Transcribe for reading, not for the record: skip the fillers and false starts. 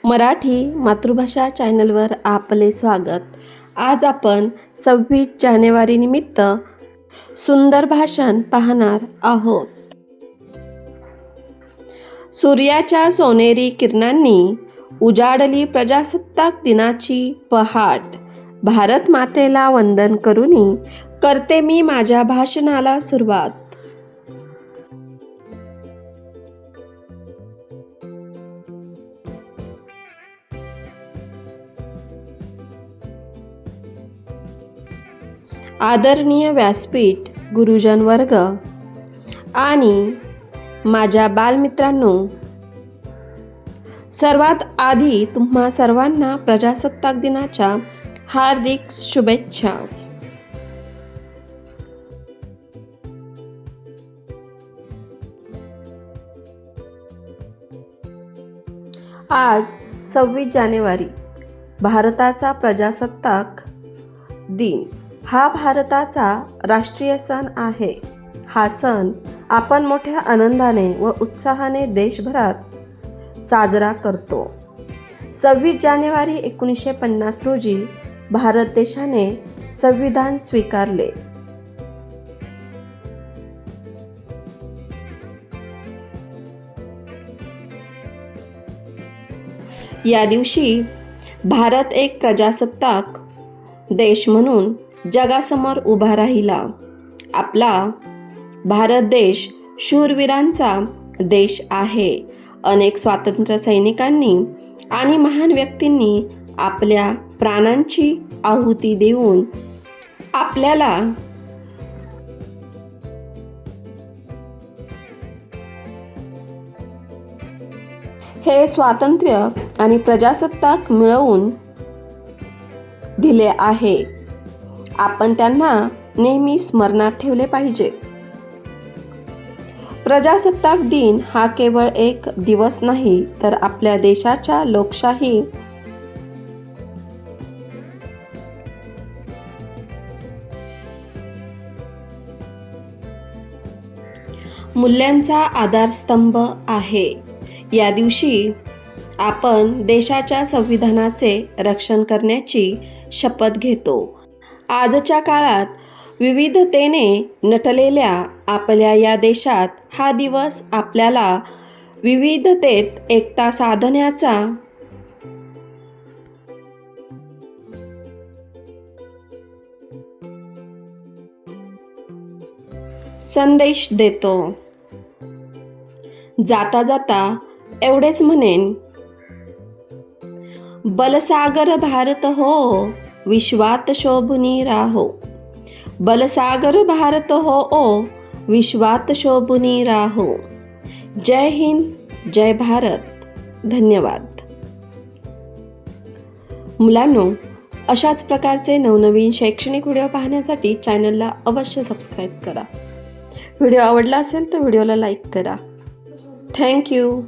मराठी मातृभाषा चॅनलवर आपले स्वागत। आज आपण 26 जानेवारी निमित्त सुंदर भाषण पाहणार आहोत। सूर्याच्या सोनेरी किरणांनी उजाडली प्रजासत्ताक दिनाची पहाट। भारत मातेला वंदन करूनी करते मी माझ्या भाषणाला सुरुवात। आदरणीय व्यासपीठ, गुरुजन वर्ग आणि माझ्या बालमित्रांनो, सर्वात आधी तुम्हा सर्वांना प्रजासत्ताक दिनाच्या हार्दिक शुभेच्छा। आज 26 जानेवारी भारताचा प्रजासत्ताक दिन हा भारताचा राष्ट्रीय सण आहे। हा सण आपण मोठ्या आनंदाने व उत्साहाने देशभरात साजरा करतो। 26 जानेवारी 1950 रोजी भारत देशाने संविधान स्वीकारले। या दिवशी भारत एक प्रजासत्ताक देश म्हणून जगासमोर उभा राहिला। आपला भारत देश शूरवीरांचा देश आहे। अनेक स्वातंत्र्य सैनिकांनी आणि महान व्यक्तींनी आपल्या प्राणांची आहुती देऊन आपल्याला हे स्वातंत्र्य आणि प्रजासत्ताक मिळवून दिले आहे। आपण त्यांना नेहमी स्मरणात ठेवले पाहिजे। प्रजासत्ताक दिन हा केवळ एक दिवस नाही, तर आपल्या देशाच्या लोकशाही मूल्यांचा आधारस्तंभ आहे। या दिवशी आपण देशाच्या संविधानाचे रक्षण करण्याची शपथ घेतो। आजच्या काळात विविधतेने नटलेल्या आपल्या या देशात हा दिवस आपल्याला विविधतेत एकता साधण्याचा संदेश देतो। जाता जाता एवढेच म्हणेन, बलसागर भारत हो, विश्वात शोभुनी राहो। बलसागर भारत हो ओ, विश्वात शोभुनी राहो। जय हिंद, जय भारत। धन्यवाद। मुलांनो, अशाच प्रकारचे नवनवीन शैक्षणिक व्हिडिओ पाहण्यासाठी चॅनलला अवश्य सबस्क्राईब करा। व्हिडिओ आवडला असेल तर व्हिडिओला लाईक करा। Thank you.